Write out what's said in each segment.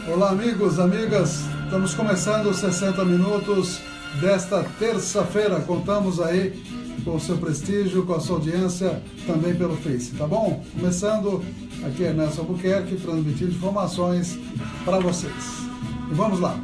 Olá, amigos, amigas. Estamos começando os 60 minutos desta terça-feira. Contamos aí com o seu prestígio, com a sua audiência, também pelo Face, tá bom? Começando aqui Ernesto Albuquerque, transmitindo informações para vocês. E vamos lá.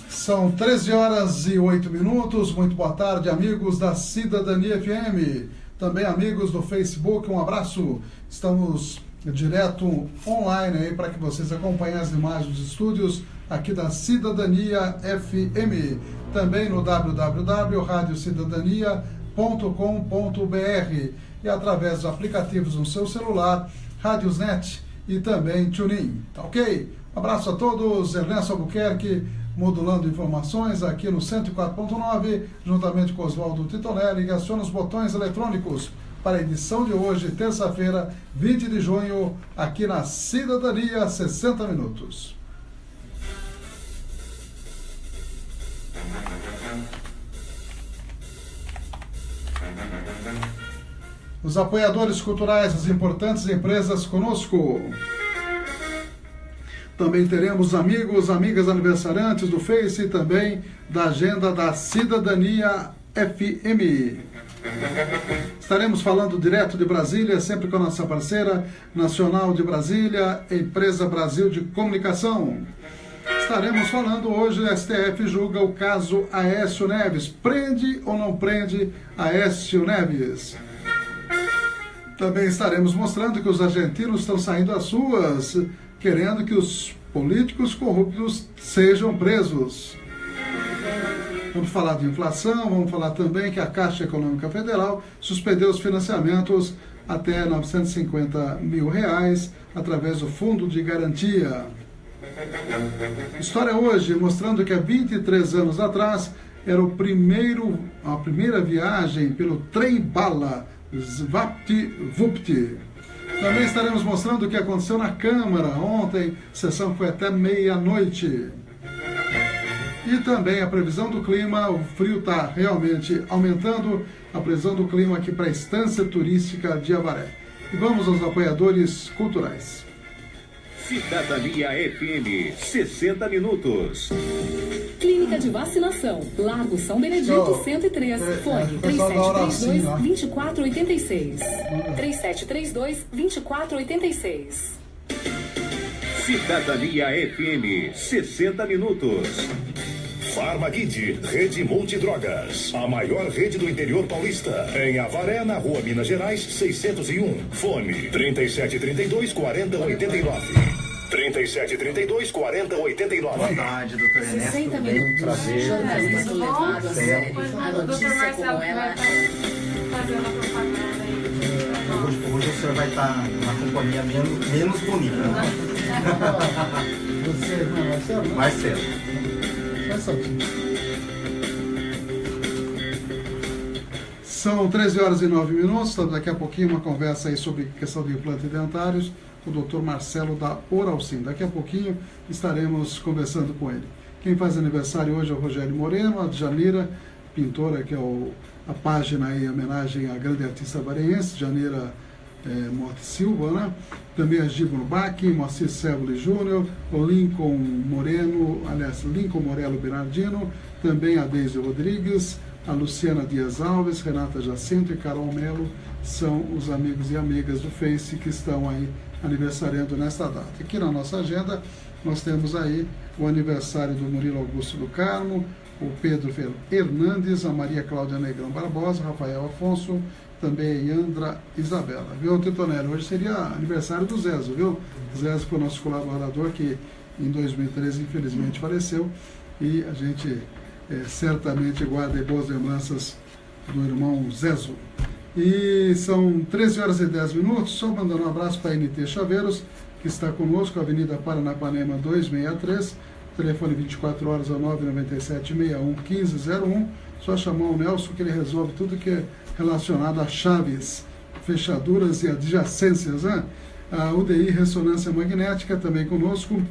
São 13 horas e 8 minutos. Muito boa tarde, amigos da Cidadania FM. Também amigos do Facebook, um abraço. Estamos direto online aí para que vocês acompanhem as imagens dos estúdios aqui da Cidadania FM. Também no www.radiocidadania.com.br e através dos aplicativos no seu celular, Radiosnet e também TuneIn. Tá ok? Um abraço a todos. Ernesto Albuquerque, modulando informações aqui no 104.9, juntamente com Oswaldo Titonelli, que aciona os botões eletrônicos para a edição de hoje, terça-feira, 20 de junho, aqui na Cidadania 60 Minutos. Os apoiadores culturais, as importantes empresas conosco. Também teremos amigos, amigas aniversariantes do Face e também da agenda da Cidadania FM. Estaremos falando direto de Brasília, sempre com a nossa parceira nacional de Brasília, Empresa Brasil de Comunicação. Estaremos falando hoje, o STF julga o caso Aécio Neves. Prende ou não prende Aécio Neves? Também estaremos mostrando que os argentinos estão saindo às ruas, querendo que os políticos corruptos sejam presos. Vamos falar de inflação, vamos falar também que a Caixa Econômica Federal suspendeu os financiamentos até R$950 mil através do Fundo de Garantia. História hoje mostrando que há 23 anos atrás era a primeira viagem pelo trem-bala Zwapt-Vupt. Também estaremos mostrando o que aconteceu na Câmara ontem, a sessão foi até meia-noite. E também a previsão do clima, o frio está realmente aumentando, a previsão do clima aqui para a Estância Turística de Avaré. E vamos aos apoiadores culturais. Cidadania FM, 60 minutos. Clínica de Vacinação, Largo São Benedito, 103, fone 3732-2486. 3732-2486. Cidadania FM, 60 minutos. Farmakit, rede multidrogas, a maior rede do interior paulista. Em Avaré, na rua Minas Gerais, 601. Fone 3732-4089. 3732-4089. Boa tarde, doutor Ernesto. 60 minutos. Prazer. Jornalismo levado a sério. A notícia como ela. Hoje o senhor vai estar na companhia menos bonita. Você, Marcelo? Marcelo. São 13 horas e 9 minutos, daqui a pouquinho uma conversa aí sobre questão de implantes dentários, com o Dr. Marcelo da Oralcim. Daqui a pouquinho estaremos conversando com ele. Quem faz aniversário hoje é o Rogério Moreno, a Janira, pintora, que é a página aí, em homenagem à grande artista bareense, Janira Mote Silva, né? Também a Gibro Bach, Moacir Céboli Júnior, o Lincoln Morello Bernardino, também a Deise Rodrigues, a Luciana Dias Alves, Renata Jacinto e Carol Melo são os amigos e amigas do Face que estão aí aniversariando nesta data. Aqui na nossa agenda nós temos aí o aniversário do Murilo Augusto do Carmo, o Pedro Hernandes, a Maria Cláudia Negrão Barbosa, Rafael Afonso, também a Yandra Isabela. Viu, Titonelli? Hoje seria aniversário do Zezo, viu? O Zezo foi o nosso colaborador que em 2013 infelizmente faleceu e a gente certamente guarda boas lembranças do irmão Zezo. E são 13 horas e 10 minutos, só mandando um abraço para a NT Chaveiros, que está conosco, Avenida Paranapanema 263, telefone 24 horas ao 997-61-1501, só chamar o Nelson que ele resolve tudo que é relacionado a chaves, fechaduras e adjacências, né? A UDI Ressonância Magnética também conosco,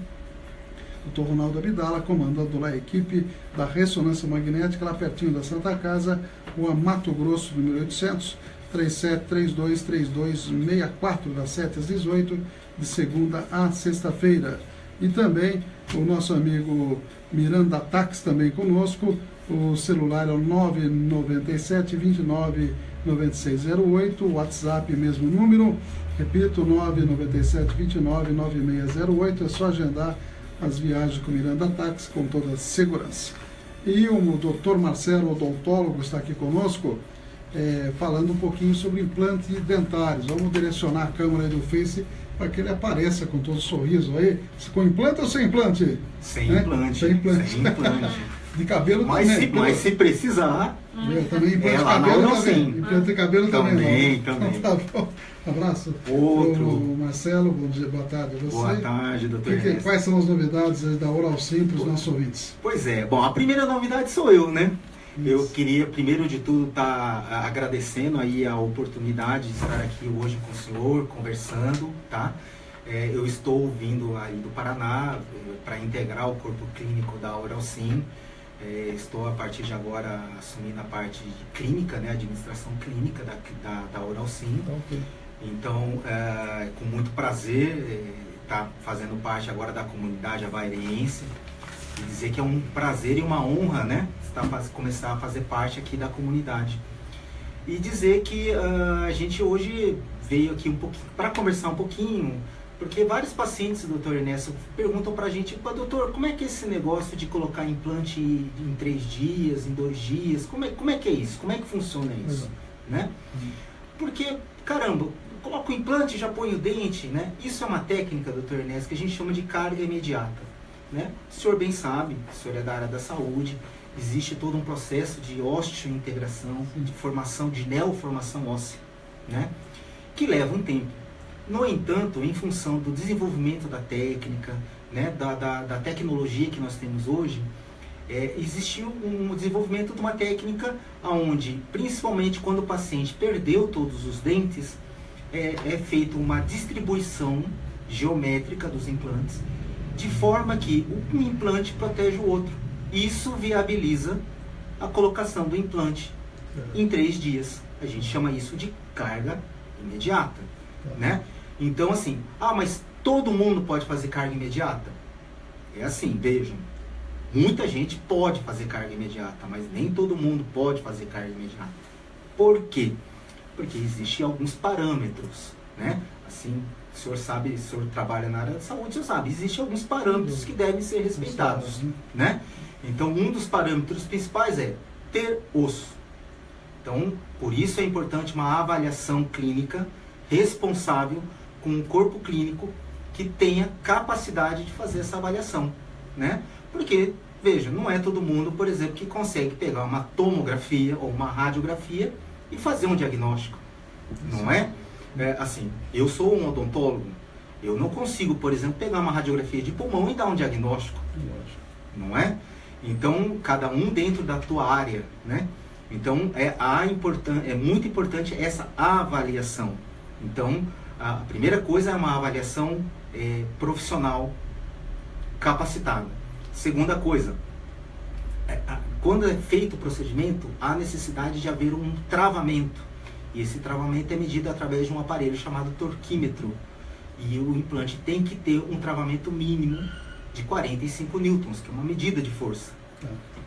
Dr. Ronaldo Abdala, comandando lá a equipe da ressonância magnética, lá pertinho da Santa Casa, Rua Mato Grosso, número 800, 37323264, das 7 às 18, de segunda a sexta-feira. E também o nosso amigo Miranda Tax também conosco. O celular é o 997 29 9608, o WhatsApp mesmo número, repito, 997 29 9608, é só agendar as viagens com Miranda Tax com toda a segurança. E o Dr. Marcelo, odontólogo, está aqui conosco, falando um pouquinho sobre implantes dentários. Vamos direcionar a câmera aí do Face para que ele apareça com todo sorriso aí. Com implante ou sem implante? Sem implante. Sem implante. Sem implante. De cabelo também. Mas se precisar... também implante de cabelo também. Implante de cabelo também. Também. Então, tá bom. Abraço. Outro. Marcelo, bom dia, boa tarde a você. Boa tarde, doutor Ernesto. Quais são as novidades da Oral Sim para os nossos ouvintes? Pois é. Bom, a primeira novidade sou eu, né? Isso. Eu queria, primeiro de tudo, estar agradecendo aí a oportunidade de estar aqui hoje com o senhor, conversando, tá? Eu estou vindo aí do Paraná para integrar o corpo clínico da Oral Sim. Estou a partir de agora assumindo a parte de clínica, né, administração clínica da Oral Sim. Okay. Então, com muito prazer, estar fazendo parte agora da comunidade avairense e dizer que é um prazer e uma honra, né, começar a fazer parte aqui da comunidade. E dizer que a gente hoje veio aqui um pouquinho para conversar um pouquinho, porque vários pacientes, doutor Ernesto, perguntam pra gente: doutor, como é que é esse negócio de colocar implante em 3 dias, em 2 dias? Como é que é isso? Como é que funciona isso? Né? Porque, caramba, coloca o implante e já põe o dente, né? Isso é uma técnica, doutor Ernesto, que a gente chama de carga imediata. Né? O senhor bem sabe, o senhor é da área da saúde, existe todo um processo de osteointegração, de formação, de neoformação óssea, né? Que leva um tempo. No entanto, em função do desenvolvimento da técnica, né, da tecnologia que nós temos hoje, existiu um desenvolvimento de uma técnica onde, principalmente quando o paciente perdeu todos os dentes, é feita uma distribuição geométrica dos implantes, de forma que um implante protege o outro. Isso viabiliza a colocação do implante em 3 dias. A gente chama isso de carga imediata, né? Então, assim, mas todo mundo pode fazer carga imediata? É assim, vejam, muita gente pode fazer carga imediata, mas nem todo mundo pode fazer carga imediata. Por quê? Porque existem alguns parâmetros, né? Assim, o senhor sabe, o senhor trabalha na área da saúde, o senhor sabe, existem alguns parâmetros que devem ser respeitados, né? Então, um dos parâmetros principais é ter osso. Então, por isso é importante uma avaliação clínica responsável com um corpo clínico que tenha capacidade de fazer essa avaliação, né? Porque, veja, não é todo mundo, por exemplo, que consegue pegar uma tomografia ou uma radiografia e fazer um diagnóstico, não é? Assim, eu sou um odontólogo, eu não consigo, por exemplo, pegar uma radiografia de pulmão e dar um diagnóstico, não é? Então, cada um dentro da tua área, né? Então, é muito importante essa avaliação. Então, a primeira coisa é uma avaliação profissional capacitada. Segunda coisa, quando é feito o procedimento, há necessidade de haver um travamento. E esse travamento é medido através de um aparelho chamado torquímetro. E o implante tem que ter um travamento mínimo de 45 newtons, que é uma medida de força.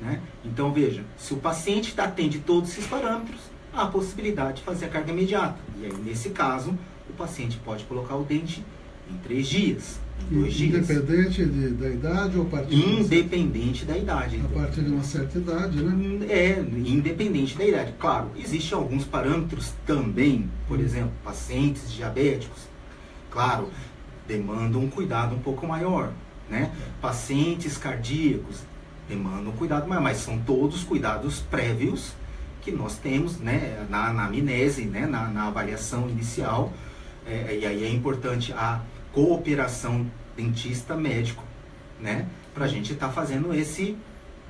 Né? Então, veja, se o paciente atende todos esses parâmetros, há a possibilidade de fazer a carga imediata. E aí, nesse caso, o paciente pode colocar o dente em 3 dias, em 2 dias. Independente da idade ou a partir Independente da idade. A partir de uma certa idade, né? Independente da idade. Claro, existem alguns parâmetros também, por exemplo, pacientes diabéticos, claro, demandam um cuidado um pouco maior, né? Pacientes cardíacos demandam um cuidado maior, mas são todos cuidados prévios que nós temos, né, na anamnese, né, na avaliação inicial, e aí é importante a cooperação dentista-médico, né, para a gente estar fazendo esse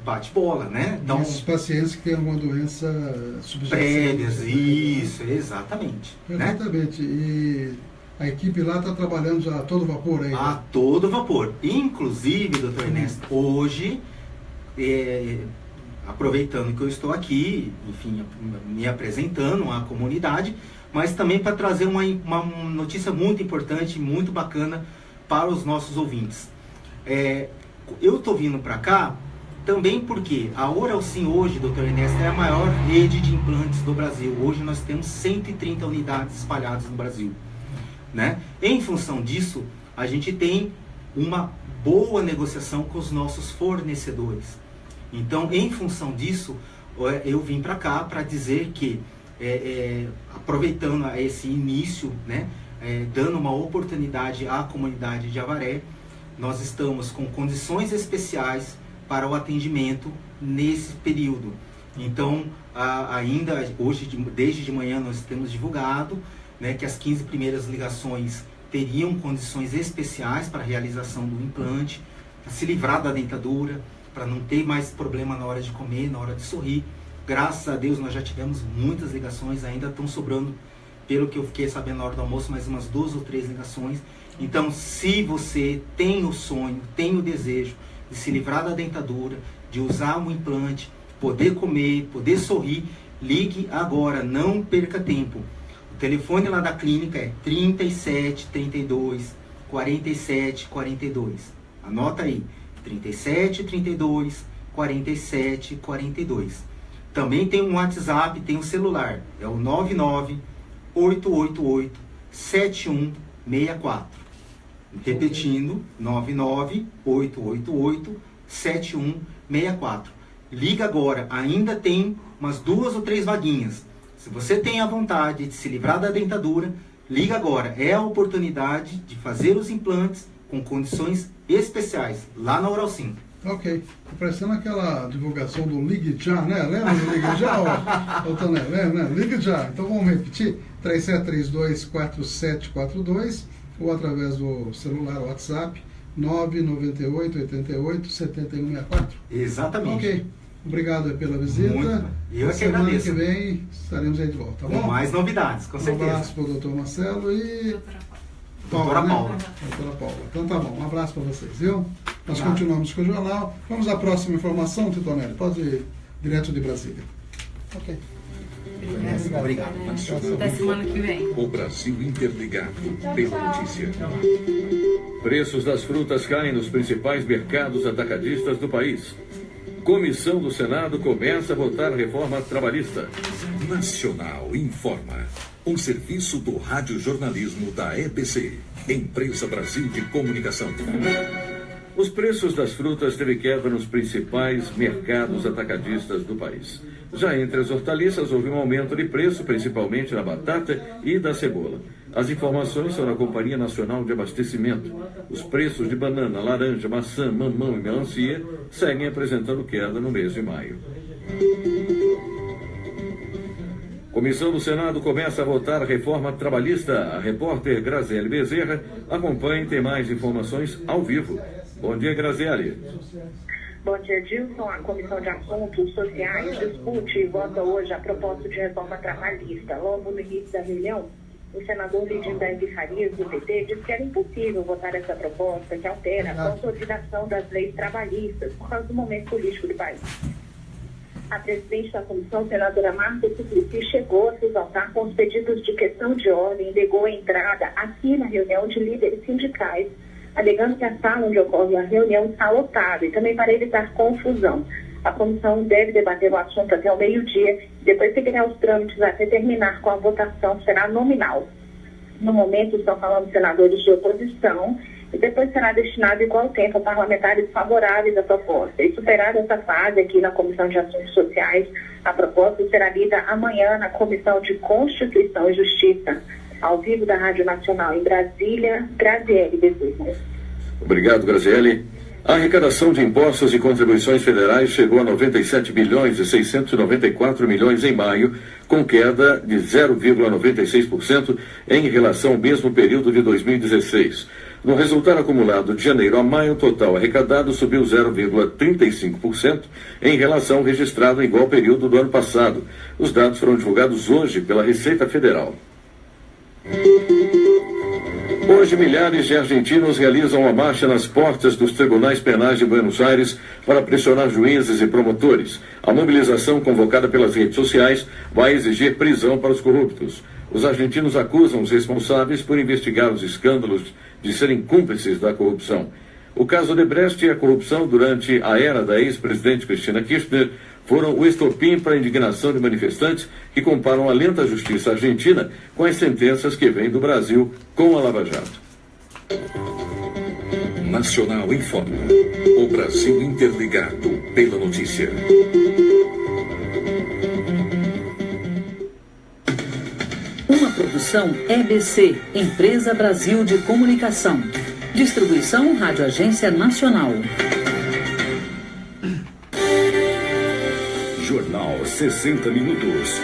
bate-bola, né? Então, esses pacientes que têm alguma doença subjacente. Prévias, isso, exatamente. Perfeitamente. Né? E A equipe lá está trabalhando já a todo vapor aí? A todo vapor. Inclusive, doutor Ernesto, hoje, aproveitando que eu estou aqui, enfim, me apresentando à comunidade, mas também para trazer uma notícia muito importante, muito bacana para os nossos ouvintes. Eu estou vindo para cá também porque a Oralcim hoje, doutor Ernesto, é a maior rede de implantes do Brasil. Hoje nós temos 130 unidades espalhadas no Brasil, né? Em função disso, a gente tem uma boa negociação com os nossos fornecedores. Então, em função disso, eu vim para cá para dizer que, aproveitando esse início, né, dando uma oportunidade à comunidade de Avaré, nós estamos com condições especiais para o atendimento nesse período. Então, ainda hoje, desde de manhã, nós temos divulgado, né, que as 15 primeiras ligações teriam condições especiais para a realização do implante, para se livrar da dentadura, para não ter mais problema na hora de comer, na hora de sorrir. Graças a Deus nós já tivemos muitas ligações, ainda estão sobrando, pelo que eu fiquei sabendo na hora do almoço, mais umas 2 ou 3 ligações. Então, se você tem o sonho, tem o desejo de se livrar da dentadura, de usar um implante, poder comer, poder sorrir, ligue agora, não perca tempo. O telefone lá da clínica é 37 32 47 42. Anota aí, 37 32 47 42. Também tem um WhatsApp, tem um celular, é o 99 888 7164. Repetindo, 99 888 7164. Liga agora, ainda tem umas 2 ou 3 vaguinhas. Se você tem a vontade de se livrar da dentadura, liga agora. É a oportunidade de fazer os implantes com condições especiais, lá na Oralcim. Ok. Parecendo aquela divulgação do Ligue Já, né? Lembra do Ligue Já, Toné? Lembra, né? Ligue Já. Então vamos repetir. 3732-4742 ou através do celular WhatsApp 998-88-7164. Exatamente. Ok. Obrigado pela visita. Muito. Eu é que semana agradeço. que vem estaremos aí de volta, tá bom? Com mais novidades, com certeza. Um abraço para o doutor Marcelo e... Doutora Paula. Né? Doutora Paula. Então tá bom, um abraço para vocês, viu? Nós continuamos com o jornal. Vamos à próxima informação, Titonelli. Pode ir direto de Brasília. Ok. Obrigado. Até semana que vem. O Brasil interligado pela notícia. Preços das frutas caem nos principais mercados atacadistas do país. Comissão do Senado começa a votar reforma trabalhista. Nacional Informa. Um serviço do radiojornalismo da EBC, Empresa Brasil de Comunicação. Os preços das frutas teve queda nos principais mercados atacadistas do país. Já entre as hortaliças houve um aumento de preço, principalmente na batata e da cebola. As informações são da Companhia Nacional de Abastecimento. Os preços de banana, laranja, maçã, mamão e melancia seguem apresentando queda no mês de maio. Comissão do Senado começa a votar a reforma trabalhista. A repórter Graziele Bezerra acompanha e tem mais informações ao vivo. Bom dia, Graziele. Bom dia, Dilson. A Comissão de Assuntos Sociais discute e vota hoje a proposta de reforma trabalhista. Logo no início da reunião, o senador Lidinberg Farias, do PT, disse que era impossível votar essa proposta que altera a consolidação das leis trabalhistas por causa do momento político do país. A presidente da comissão, senadora Marta Suplicy, chegou a se exaltar com os pedidos de questão de ordem e negou a entrada aqui na reunião de líderes sindicais, alegando que a sala onde ocorre a reunião está lotada e também para evitar confusão. A comissão deve debater o assunto até o meio-dia, depois seguirá os trâmites até terminar com a votação, será nominal. No momento estão falando senadores de oposição e depois será destinado igual tempo a parlamentares favoráveis à proposta. E superada essa fase aqui na Comissão de Assuntos Sociais, a proposta será lida amanhã na Comissão de Constituição e Justiça, ao vivo da Rádio Nacional em Brasília. Graziele Bezerra. Obrigado, Graziele. A arrecadação de impostos e contribuições federais chegou a 97 bilhões e 694 milhões em maio, com queda de 0,96% em relação ao mesmo período de 2016. No resultado acumulado de janeiro a maio, o total arrecadado subiu 0,35% em relação ao registrado em igual período do ano passado. Os dados foram divulgados hoje pela Receita Federal. Hoje, milhares de argentinos realizam uma marcha nas portas dos tribunais penais de Buenos Aires para pressionar juízes e promotores. A mobilização convocada pelas redes sociais vai exigir prisão para os corruptos. Os argentinos acusam os responsáveis por investigar os escândalos de serem cúmplices da corrupção. O caso Odebrecht e a corrupção durante a era da ex-presidente Cristina Kirchner foram o estopim para a indignação de manifestantes que comparam a lenta justiça argentina com as sentenças que vêm do Brasil com a Lava Jato. Nacional informa. O Brasil interligado pela notícia. Uma produção EBC, Empresa Brasil de Comunicação. Distribuição Rádio Agência Nacional. Jornal 60 Minutos.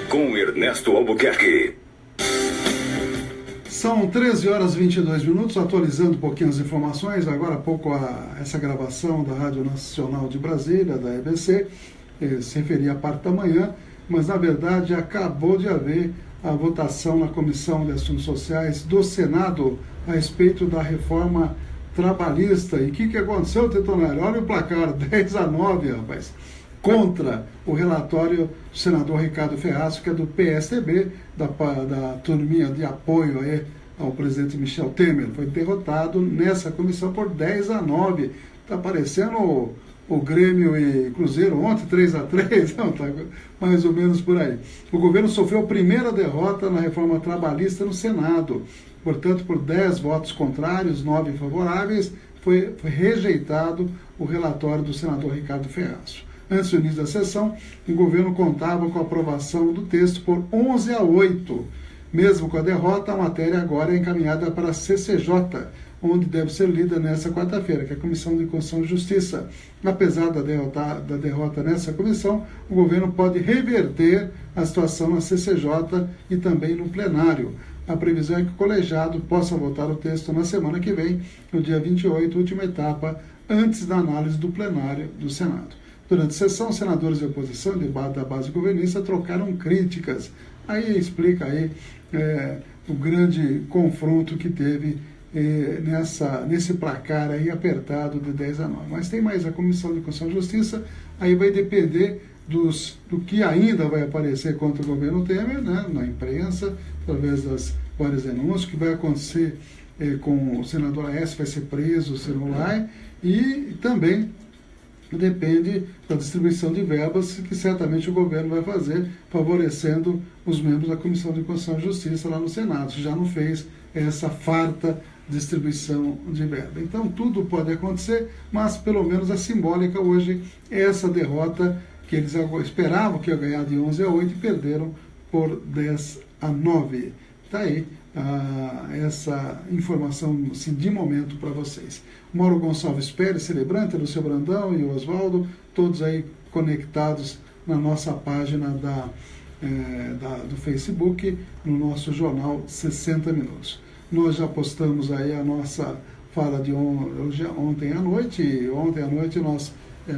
Com Ernesto Albuquerque. São 13 horas e 22 minutos, atualizando um pouquinho as informações. Agora há pouco essa gravação da Rádio Nacional de Brasília, da EBC, se referia à parte da manhã, mas na verdade acabou de haver a votação na Comissão de Assuntos Sociais do Senado a respeito da reforma trabalhista. E o que aconteceu, Tetonelli? Olha o placar, 10-9, rapaz, contra o relatório do senador Ricardo Ferraz, que é do PSDB, da turminha de apoio aí ao presidente Michel Temer. Foi derrotado nessa comissão por 10-9. Está parecendo o Grêmio e Cruzeiro ontem, 3-3, não, tá mais ou menos por aí. O governo sofreu a primeira derrota na reforma trabalhista no Senado. Portanto, por 10 votos contrários, 9 favoráveis, foi rejeitado o relatório do senador Ricardo Ferraz. Antes do início da sessão, o governo contava com a aprovação do texto por 11-8. Mesmo com a derrota, a matéria agora é encaminhada para a CCJ, onde deve ser lida nesta quarta-feira, que é a Comissão de Constituição e Justiça. Apesar da derrota nessa comissão, o governo pode reverter a situação na CCJ e também no plenário. A previsão é que o colegiado possa votar o texto na semana que vem, no dia 28, última etapa, antes da análise do plenário do Senado. Durante a sessão, senadores de oposição e da base governista trocaram críticas. Aí explica aí o grande confronto que teve nesse placar aí apertado de 10-9. Mas tem mais a Comissão de Constituição e Justiça, aí vai depender do que ainda vai aparecer contra o governo Temer, né, na imprensa, através das várias denúncias, o que vai acontecer com o senador Aécio, vai ser preso, se não vai, e também depende da distribuição de verbas que certamente o governo vai fazer, favorecendo os membros da Comissão de Constituição e Justiça lá no Senado. Já não fez essa farta distribuição de verba. Então tudo pode acontecer, mas pelo menos a simbólica hoje é essa derrota que eles esperavam que ia ganhar de 11-8 e perderam por 10-9. Está aí essa informação assim, de momento para vocês. Mauro Gonçalves Pérez, celebrante, Lúcio Brandão e Oswaldo, todos aí conectados na nossa página do Facebook, no nosso jornal 60 Minutos. Nós já postamos aí a nossa fala de ontem à noite, e ontem à noite nós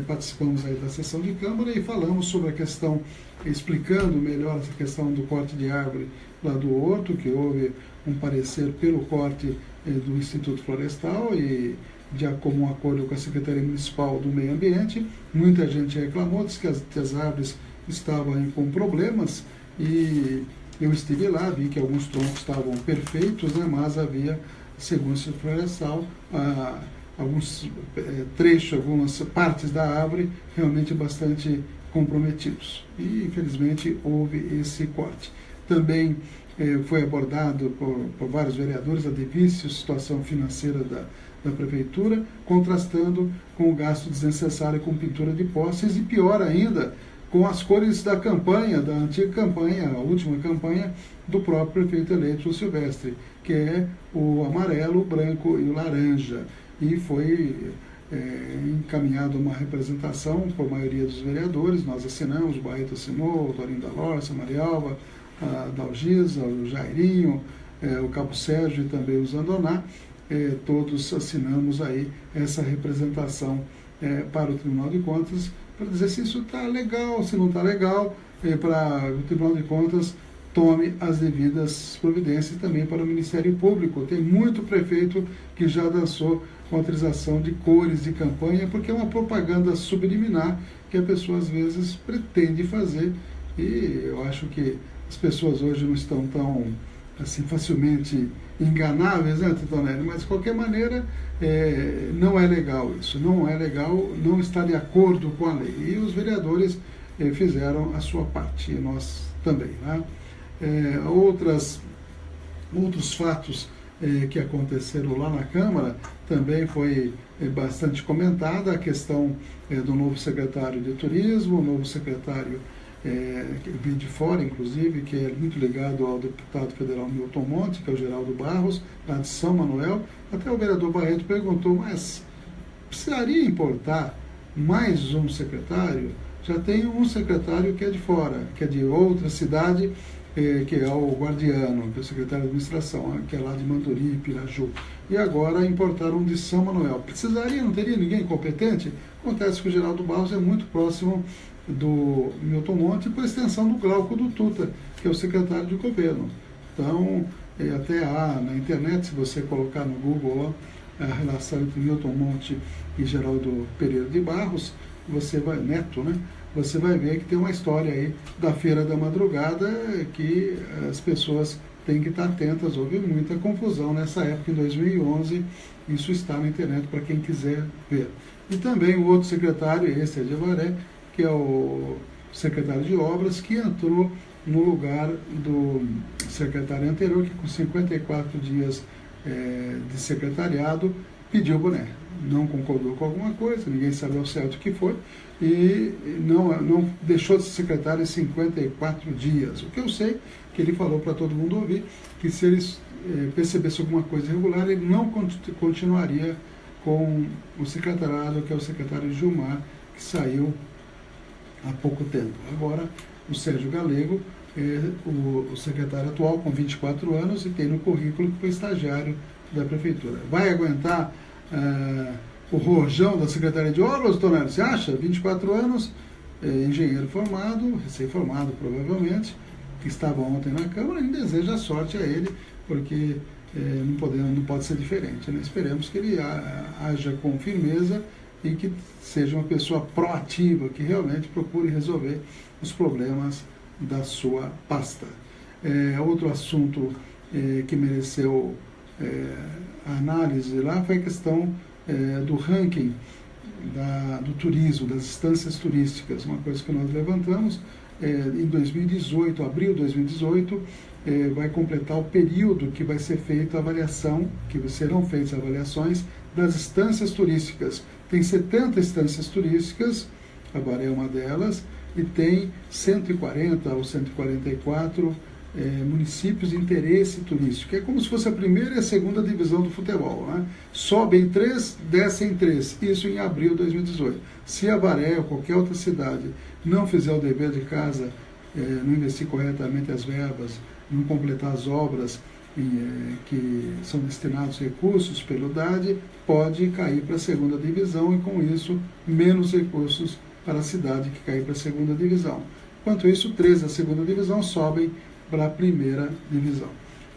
participamos aí da sessão de Câmara e falamos sobre a questão, explicando melhor essa questão do corte de árvore lá do Horto, que houve um parecer pelo corte do Instituto Florestal e de comum acordo com a Secretaria Municipal do Meio Ambiente. Muita gente reclamou, disse que as árvores estavam com problemas e eu estive lá, vi que alguns troncos estavam perfeitos, né, mas havia, segundo o Instituto Florestal, alguns trechos, algumas partes da árvore realmente bastante comprometidos. E, infelizmente, houve esse corte. Também foi abordado por vários vereadores a difícil situação financeira da Prefeitura, contrastando com o gasto desnecessário com pintura de postes e, pior ainda, com as cores da campanha, da antiga campanha, a última campanha do próprio prefeito eleito Silvestre, que é o amarelo, o branco e o laranja. E foi encaminhado uma representação por maioria dos vereadores, nós assinamos, o Barreto assinou, o Torinho da Lorça, a Marialva, a Dalgisa, o Jairinho, o Cabo Sérgio e também o Zandoná, todos assinamos aí essa representação para o Tribunal de Contas, para dizer se isso está legal, se não está legal, para o Tribunal de Contas tome as devidas providências também para o Ministério Público. Tem muito prefeito que já dançou com a utilização de cores de campanha, porque é uma propaganda subliminar que a pessoa às vezes pretende fazer, e eu acho que as pessoas hoje não estão tão assim facilmente enganáveis, né, Titonelli? Mas de qualquer maneira não é legal isso, não é legal, não está de acordo com a lei, e os vereadores fizeram a sua parte, e nós também, né? Outros fatos que aconteceram lá na Câmara também foi bastante comentada, a questão do novo secretário de Turismo, o novo secretário que vem de fora, inclusive, que é muito ligado ao deputado federal Milton Monte, que é o Geraldo Barros, lá de São Manuel. Até o vereador Barreto perguntou, mas precisaria importar mais um secretário? Já tem um secretário que é de fora, que é de outra cidade, que é o Guardiano, que é o secretário de administração, que é lá de Manduri, Piraju. E agora importaram de São Manuel. Precisaria, não teria ninguém competente? Acontece que o Geraldo Barros é muito próximo do Milton Monte, por extensão do Glauco do Tuta, que é o secretário de governo. Então, até há na internet, se você colocar no Google a relação entre Milton Monte e Geraldo Pereira de Barros, você vai, Neto, né? Você vai ver que tem uma história aí da Feira da Madrugada que as pessoas têm que estar atentas. Houve muita confusão nessa época, em 2011, isso está na internet para quem quiser ver. E também o outro secretário, esse é de Avaré, que é o secretário de Obras, que entrou no lugar do secretário anterior, que com 54 dias de secretariado pediu boné. Não concordou com alguma coisa, ninguém sabe ao certo o que foi, e não deixou de ser secretário em 54 dias. O que eu sei, que ele falou para todo mundo ouvir, que se ele percebesse alguma coisa irregular, ele não continuaria com o secretariado, que é o secretário Gilmar, que saiu há pouco tempo. Agora, o Sérgio Galego é o secretário atual, com 24 anos, e tem no currículo que foi estagiário da Prefeitura. Vai aguentar o rojão da Secretaria de Obras, Tonelli, você acha? 24 anos, engenheiro formado, recém-formado provavelmente, que estava ontem na Câmara, e deseja sorte a ele, porque não pode ser diferente, né? Esperemos que ele haja com firmeza e que seja uma pessoa proativa, que realmente procure resolver os problemas da sua pasta. Outro assunto que mereceu a análise lá foi a questão do ranking do turismo, das instâncias turísticas, uma coisa que nós levantamos. Em 2018, abril de 2018, vai completar o período que vai ser feita a avaliação, que serão feitas avaliações das instâncias turísticas. Tem 70 instâncias turísticas, Avaré é uma delas, e tem 140 ou 144 municípios de interesse turístico. É como se fosse a primeira e a segunda divisão do futebol, né? Sobem 3, descem 3, isso em abril de 2018. Se Avaré ou qualquer outra cidade não fizer o dever de casa, não investir corretamente as verbas, não completar as obras que são destinados recursos pelo DAD, pode cair para a segunda divisão e, com isso, menos recursos para a cidade que cair para a segunda divisão. Enquanto isso, 3 da segunda divisão sobem para a primeira divisão.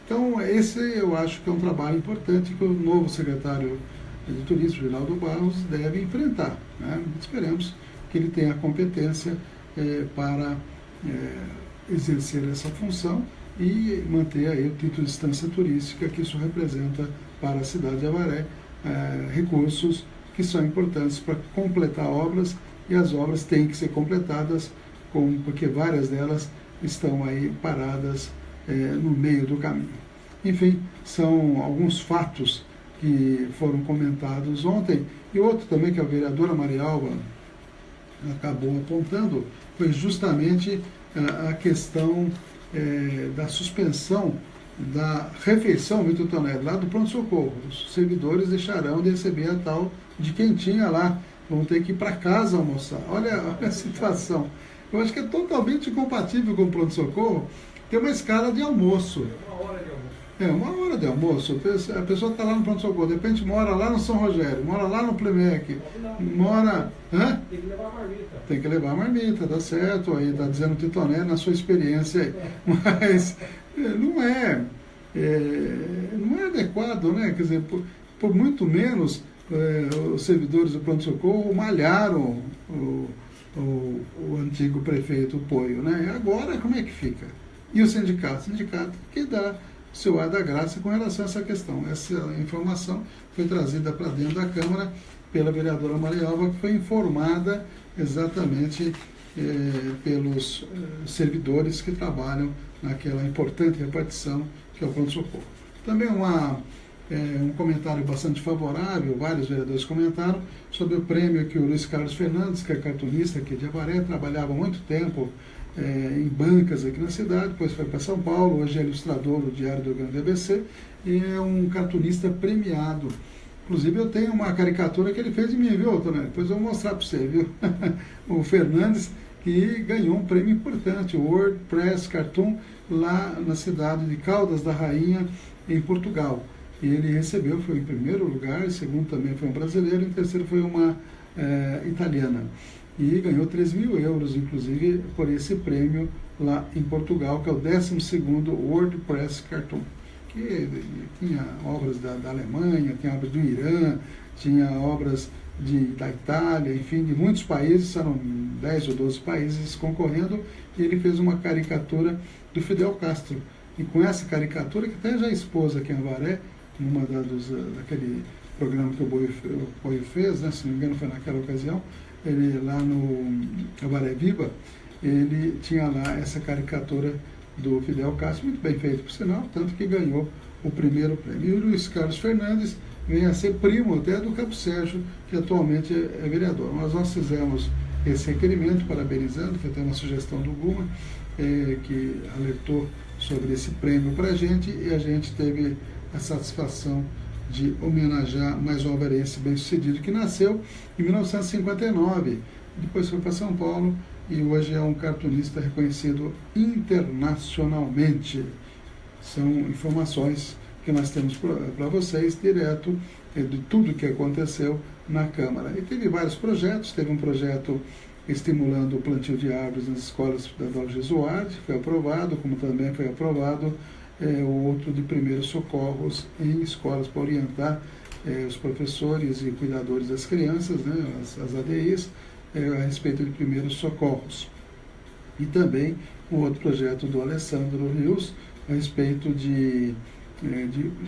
Então, esse eu acho que é um trabalho importante que o novo secretário de Turismo, Geraldo Barros, deve enfrentar, né? Esperemos que ele tenha a competência para exercer essa função e manter aí o título de instância turística, que isso representa para a cidade de Avaré, recursos que são importantes para completar obras, e as obras têm que ser completadas, porque várias delas estão aí paradas no meio do caminho. Enfim, são alguns fatos que foram comentados ontem. E outro também que a vereadora Marialva acabou apontando foi justamente a questão da suspensão da refeição, Milton Tonelli, lá do pronto-socorro. Os servidores deixarão de receber a tal de quentinha lá, vão ter que ir para casa almoçar. Olha a situação. Eu acho que é totalmente incompatível com o pronto-socorro ter uma escala de almoço. uma hora de almoço, a pessoa está lá no pronto-socorro, de repente mora lá no São Rogério, mora lá no Plemec, mora... Hã? Tem que levar a marmita. Tem que levar a marmita, tá certo, aí tá dizendo o Titoné na sua experiência aí. Mas não é adequado, né? Quer dizer, por muito menos os servidores do pronto-socorro malharam o antigo prefeito Poio, né? E agora como é que fica? E o sindicato? O sindicato que dá o seu ar da graça com relação a essa questão. Essa informação foi trazida para dentro da Câmara pela vereadora Marialva, que foi informada exatamente pelos servidores que trabalham naquela importante repartição que é o pronto-socorro. Também um comentário bastante favorável, vários vereadores comentaram, sobre o prêmio que o Luiz Carlos Fernandes, que é cartunista aqui de Avaré, trabalhava há muito tempo em bancas aqui na cidade, depois foi para São Paulo, hoje é ilustrador do Diário do Grande ABC, e é um cartunista premiado. Inclusive eu tenho uma caricatura que ele fez de mim, viu, Toné? Depois eu vou mostrar para você, viu? O Fernandes, que ganhou um prêmio importante, o WordPress Cartoon, lá na cidade de Caldas da Rainha, em Portugal. E ele recebeu, foi em primeiro lugar, em segundo também foi um brasileiro, em terceiro foi uma italiana. E ganhou 3 mil euros, inclusive, por esse prêmio lá em Portugal, que é o 12º WordPress Cartoon. Que tinha obras da Alemanha, tinha obras do Irã, tinha obras da Itália, enfim, de muitos países, eram 10 ou 12 países concorrendo, e ele fez uma caricatura do Fidel Castro. E com essa caricatura, que até já expôs aqui em Avaré, numa daquele programa que o Poio fez, né, se não me engano foi naquela ocasião, ele lá no Avaré Viva, ele tinha lá essa caricatura do Fidel Castro, muito bem feito por sinal, tanto que ganhou o primeiro prêmio. E o Luiz Carlos Fernandes vem a ser primo até do Cabo Sérgio, que atualmente é vereador. Nós fizemos esse requerimento, parabenizando, foi até uma sugestão do Guma, que alertou sobre esse prêmio para a gente, e a gente teve a satisfação de homenagear mais um avarense bem-sucedido, que nasceu em 1959, depois foi para São Paulo, e hoje é um cartunista reconhecido internacionalmente. São informações que nós temos para vocês, direto de tudo que aconteceu na Câmara. E teve vários projetos, teve um projeto estimulando o plantio de árvores nas escolas da Dona Jesuardi, foi aprovado, como também foi aprovado o outro de primeiros socorros em escolas para orientar os professores e cuidadores das crianças, né, as ADIs, a respeito de primeiros socorros. E também o outro projeto do Alessandro Rios, a respeito de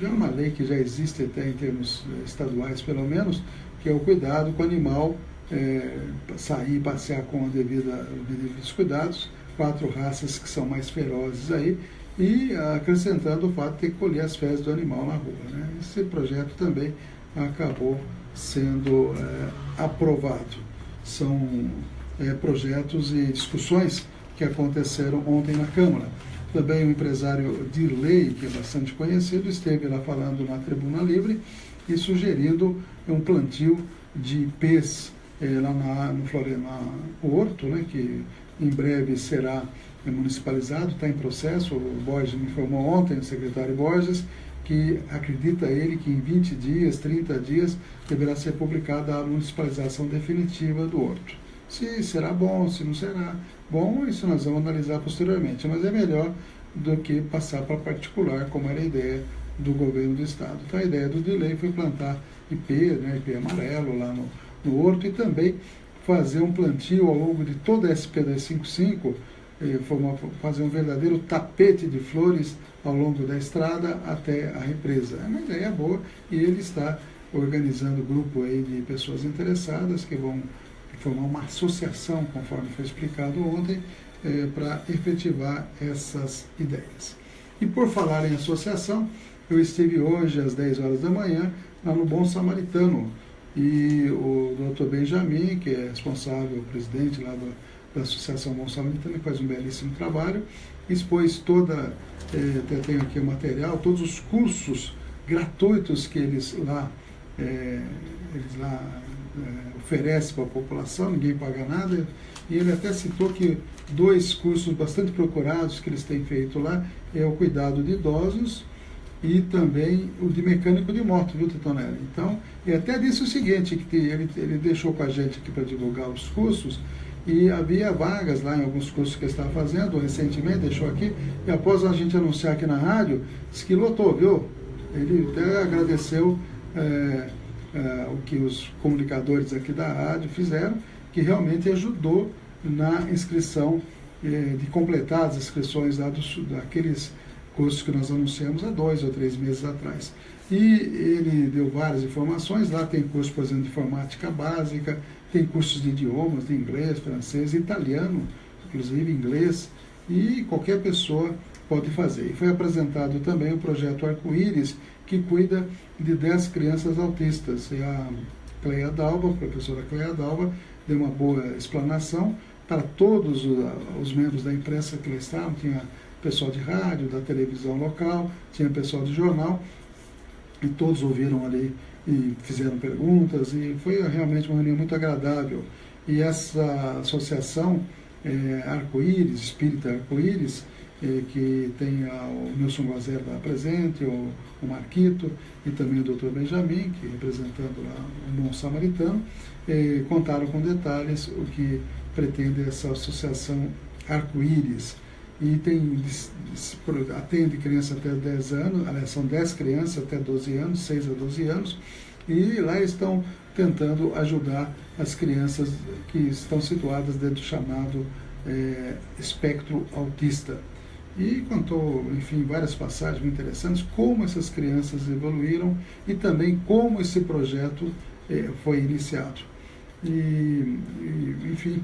uma lei que já existe até em termos estaduais, pelo menos, que é o cuidado com o animal, sair e passear com devidos cuidados, 4 raças que são mais ferozes aí, e acrescentando o fato de ter que colher as fezes do animal na rua, né? Esse projeto também acabou sendo aprovado. São projetos e discussões que aconteceram ontem na Câmara. Também o empresário Dirley, que é bastante conhecido, esteve lá falando na Tribuna Livre e sugerindo um plantio de ipês lá no Horto, né, que em breve será municipalizado, está em processo. O Borges me informou ontem, o secretário Borges, que acredita ele que em 20 dias, 30 dias, deverá ser publicada a municipalização definitiva do Horto. Se será bom, se não será bom, isso nós vamos analisar posteriormente, mas é melhor do que passar para particular, como era a ideia do governo do estado. Então a ideia do delay foi plantar IP, né, IP amarelo lá no Horto, e também fazer um plantio ao longo de toda a SP255, fazer um verdadeiro tapete de flores ao longo da estrada até a represa. É uma ideia boa, e ele está organizando um grupo aí de pessoas interessadas que vão formar uma associação, conforme foi explicado ontem, para efetivar essas ideias. E por falar em associação, eu estive hoje às 10 horas da manhã lá no Bom Samaritano, e o Dr. Benjamin, que é responsável, presidente lá da Associação Bom Samaritano, que faz um belíssimo trabalho, expôs tenho aqui o material, todos os cursos gratuitos que eles lá oferecem para a população, ninguém paga nada, e ele até citou que 2 cursos bastante procurados que eles têm feito lá é o cuidado de idosos e também o de mecânico de moto, viu, Titonelli? Então, e até disse o seguinte, que ele deixou com a gente aqui para divulgar os cursos, e havia vagas lá em alguns cursos que ele estava fazendo recentemente, deixou aqui, e após a gente anunciar aqui na rádio, disse que lotou, viu? Ele até agradeceu o que os comunicadores aqui da rádio fizeram, que realmente ajudou na inscrição, de completar as inscrições lá daqueles cursos que nós anunciamos há 2 ou 3 meses atrás. E ele deu várias informações, lá tem curso, por exemplo, de informática básica, tem cursos de idiomas, de inglês, francês, italiano, inclusive inglês, e qualquer pessoa pode fazer. E foi apresentado também o projeto Arco-Íris, que cuida de 10 crianças autistas. E a Cleia Dalva, a professora Cleia Dalva, deu uma boa explanação para todos os membros da imprensa que lá estavam. Tinha pessoal de rádio, da televisão local, tinha pessoal de jornal, e todos ouviram ali e fizeram perguntas, e foi realmente uma reunião muito agradável. E essa associação Arco-Íris, Espírita Arco-Íris, que tem o Nilson Guazelli lá presente, o Marquito e também o Dr. Benjamin, que representando lá o Bom Samaritano, contaram com detalhes o que pretende essa associação Arco-Íris. E atende crianças até 10 anos, aliás, são 10 crianças até 12 anos, 6 a 12 anos, e lá estão tentando ajudar as crianças que estão situadas dentro do chamado espectro autista. E contou, enfim, várias passagens muito interessantes, como essas crianças evoluíram e também como esse projeto foi iniciado. Enfim,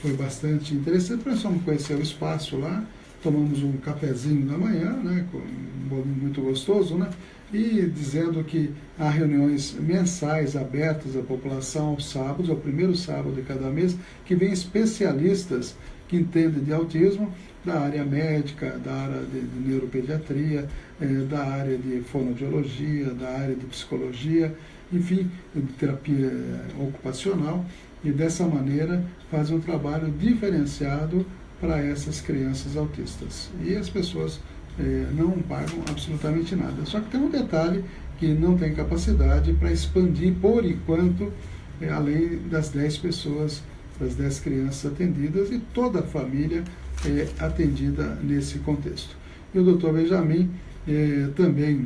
foi bastante interessante. Nós fomos conhecer o espaço lá, tomamos um cafezinho da manhã, né, com um bolinho muito gostoso, né, e dizendo que há reuniões mensais abertas à população aos sábados, ao primeiro sábado de cada mês, que vem especialistas que entendem de autismo, da área médica, da área de neuropediatria, da área de fonoaudiologia, da área de psicologia, enfim, de terapia ocupacional, e dessa maneira fazem um trabalho diferenciado para essas crianças autistas. E as pessoas não pagam absolutamente nada. Só que tem um detalhe, que não tem capacidade para expandir, por enquanto, além das 10 pessoas, das 10 crianças atendidas, e toda a família atendida nesse contexto. E o Dr. Benjamin também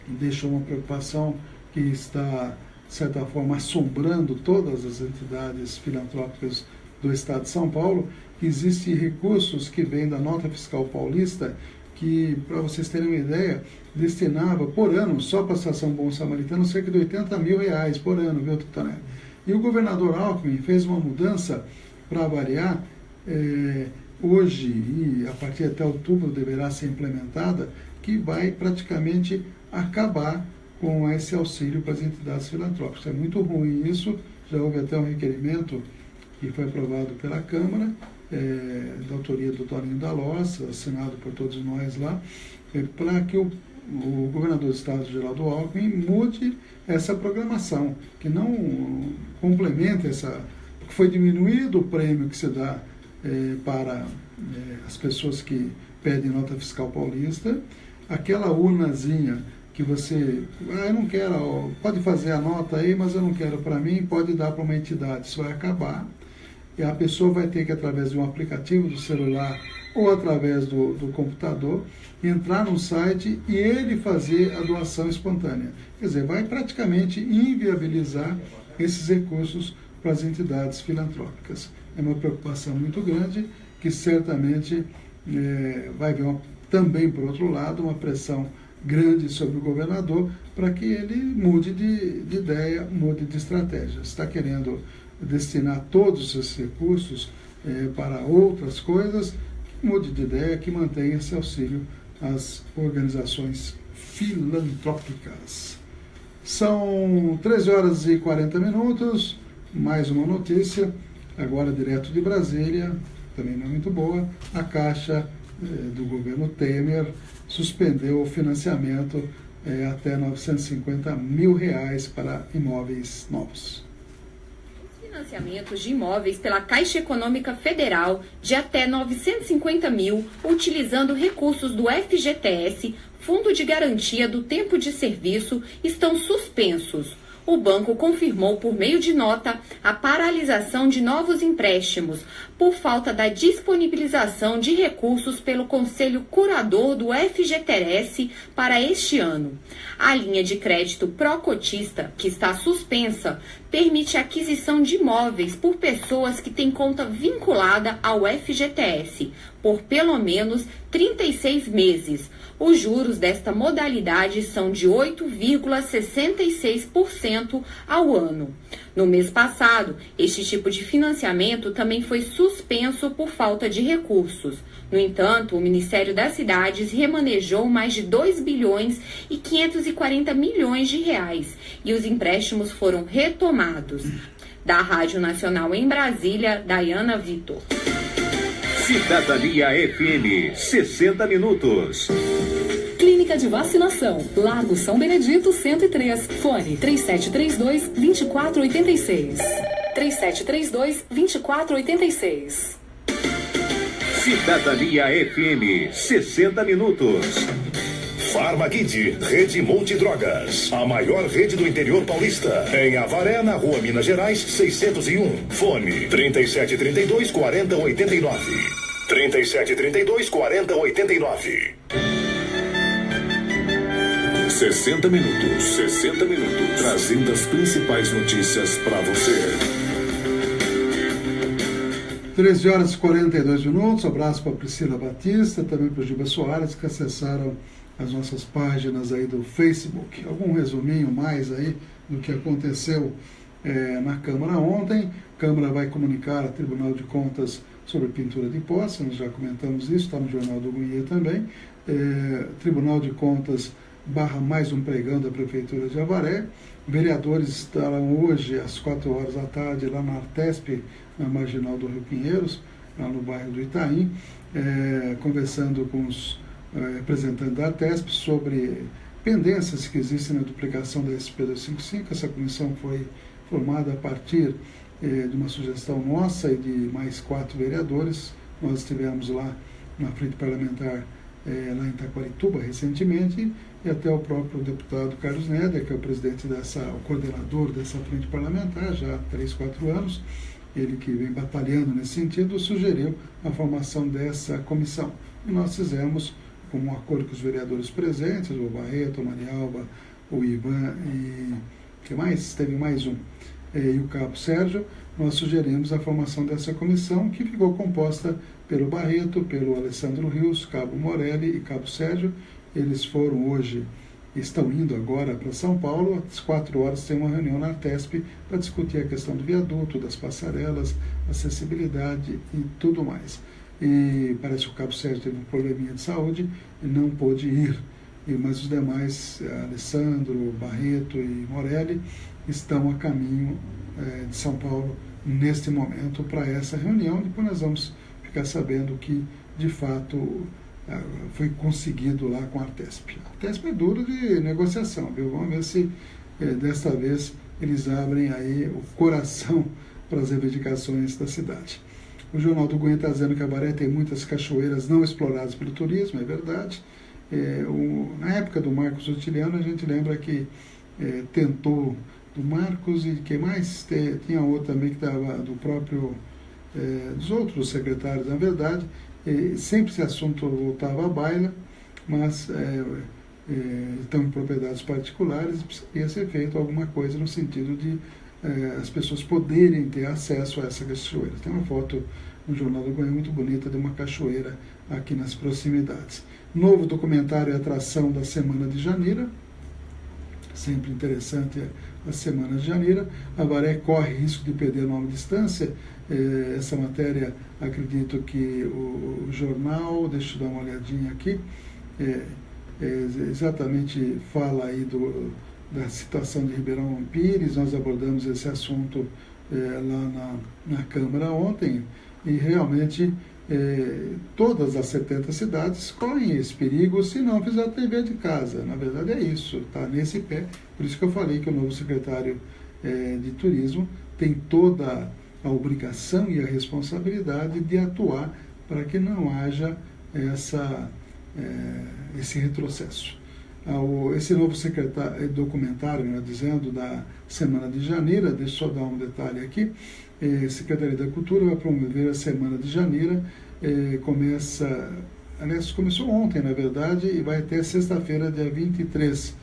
deixou uma preocupação que está, de certa forma, assombrando todas as entidades filantrópicas do Estado de São Paulo, que existem recursos que vêm da nota fiscal paulista, que, para vocês terem uma ideia, destinava por ano, só para a Associação Bom Samaritano, cerca de R$80 mil por ano, viu, Titonelli? E o governador Alckmin fez uma mudança para variar, hoje e a partir até outubro deverá ser implementada, que vai praticamente acabar com esse auxílio para as entidades filantrópicas. É muito ruim isso, já houve até um requerimento que foi aprovado pela Câmara, da autoria do Toninho da Lossa, assinado por todos nós lá, para que o governador do Estado, Geraldo Alckmin, mude essa programação, que não complemente porque foi diminuído o prêmio que se dá para as pessoas que pedem nota fiscal paulista, aquela urnazinha que você, eu não quero, pode fazer a nota aí, mas eu não quero para mim, pode dar para uma entidade, isso vai acabar, e a pessoa vai ter que, através de um aplicativo do celular ou através do computador, entrar no site e ele fazer a doação espontânea. Quer dizer, vai praticamente inviabilizar esses recursos para as entidades filantrópicas. É uma preocupação muito grande, que certamente vai haver também, por outro lado, uma pressão grande sobre o governador para que ele mude de ideia, mude de estratégia. Está querendo destinar todos esses recursos para outras coisas, que mude de ideia, que mantenha esse auxílio às organizações filantrópicas. São 13h40, mais uma notícia, agora direto de Brasília, também não é muito boa. A Caixa do governo Temer suspendeu o financiamento até R$950 mil para imóveis novos. Os Financiamentos de imóveis pela Caixa Econômica Federal de até 950 mil, utilizando recursos do FGTS, Fundo de Garantia do Tempo de Serviço, estão suspensos. O banco confirmou por meio de nota a paralisação de novos empréstimos por falta da disponibilização de recursos pelo Conselho Curador do FGTS para este ano. A linha de crédito pró-cotista, que está suspensa, permite a aquisição de imóveis por pessoas que têm conta vinculada ao FGTS por pelo menos 36 meses. Os juros desta modalidade são de 8,66% ao ano. No mês passado, este tipo de financiamento também foi suspenso por falta de recursos. No entanto, o Ministério das Cidades remanejou mais de 2 bilhões e 540 milhões de reais e os empréstimos foram retomados. Da Rádio Nacional em Brasília, Dayana Vitor. Cidadania FM, 60 minutos. Clínica de Vacinação, Largo São Benedito 103, fone 3732-2486. 3732-2486. Cidadania FM, 60 minutos. Farmakid, Rede Multidrogas, a maior rede do interior paulista. Em Avaré, na Rua Minas Gerais, 601. Fone 3732-4089. 3732-4089. 60 minutos, 60 minutos. Trazendo as principais notícias para você. 13 horas e 42 minutos. Abraço para Priscila Batista, também para o Gilberto Soares, que acessaram as nossas páginas aí do Facebook. Algum resuminho mais aí do que aconteceu na Câmara ontem. A Câmara vai comunicar ao Tribunal de Contas sobre pintura de posse, nós já comentamos isso, está no Jornal do Goiânia também. Tribunal de Contas barra mais um pregão da Prefeitura de Avaré. Vereadores estarão hoje às 4 horas da tarde lá na Artesp, na Marginal do Rio Pinheiros, lá no bairro do Itaim, conversando com os representantes da Artesp sobre pendências que existem na duplicação da SP-255. Essa comissão foi formada a partir de uma sugestão nossa e de mais 4 vereadores. Nós estivemos lá na frente parlamentar lá em Taquarituba recentemente, e até o próprio deputado Carlos Neder, que é o presidente o coordenador dessa frente parlamentar já há 3, 4 anos, ele que vem batalhando nesse sentido, sugeriu a formação dessa comissão. E nós fizemos, com um acordo com os vereadores presentes, o Barreto, o Marialba, o Ivan e que mais? Teve mais um, e o Cabo Sérgio. Nós sugerimos a formação dessa comissão, que ficou composta pelo Barreto, pelo Alessandro Rios, Cabo Morelli e Cabo Sérgio. Eles estão indo agora para São Paulo. Às 4 horas tem uma reunião na Artesp para discutir a questão do viaduto, das passarelas, acessibilidade e tudo mais. E parece que o Cabo Sérgio teve um probleminha de saúde e não pôde ir. Mas os demais, Alessandro, Barreto e Morelli, estão a caminho de São Paulo neste momento para essa reunião. Depois nós vamos ficar sabendo que, de fato, foi conseguido lá com a Artesp. A Artesp é duro de negociação, viu? Vamos ver se desta vez eles abrem aí o coração para as reivindicações da cidade. O Jornal do Goiânia está dizendo que Avaré tem muitas cachoeiras não exploradas pelo turismo, é verdade. Na época do Marcos Otiliano, a gente lembra que tentou do Marcos e quem mais? Tinha outro também que estava do próprio, dos outros secretários, na verdade. Sempre esse assunto voltava à baila, mas estão em propriedades particulares e precisaria ser feito alguma coisa no sentido de as pessoas poderem ter acesso a essa cachoeira. Tem uma foto no Jornal do Goiânia muito bonita de uma cachoeira aqui nas proximidades. Novo documentário e atração da Semana de Janeiro, sempre interessante a Semana de Janeiro. Avaré corre risco de perder a longa distância. Essa matéria, acredito que o jornal, deixa eu dar uma olhadinha aqui, exatamente fala aí da situação de Ribeirão Pires. Nós abordamos esse assunto lá na Câmara ontem, e realmente todas as 70 cidades correm esse perigo se não fizer a TV de casa. Na verdade é isso, está nesse pé. Por isso que eu falei que o novo secretário de Turismo tem toda a obrigação e a responsabilidade de atuar para que não haja esse retrocesso. Esse novo documentário, melhor dizendo, da Semana de Janeiro, deixa eu só dar um detalhe aqui, a Secretaria da Cultura vai promover a Semana de Janeiro, começou ontem, na verdade, e vai até sexta-feira, dia 23.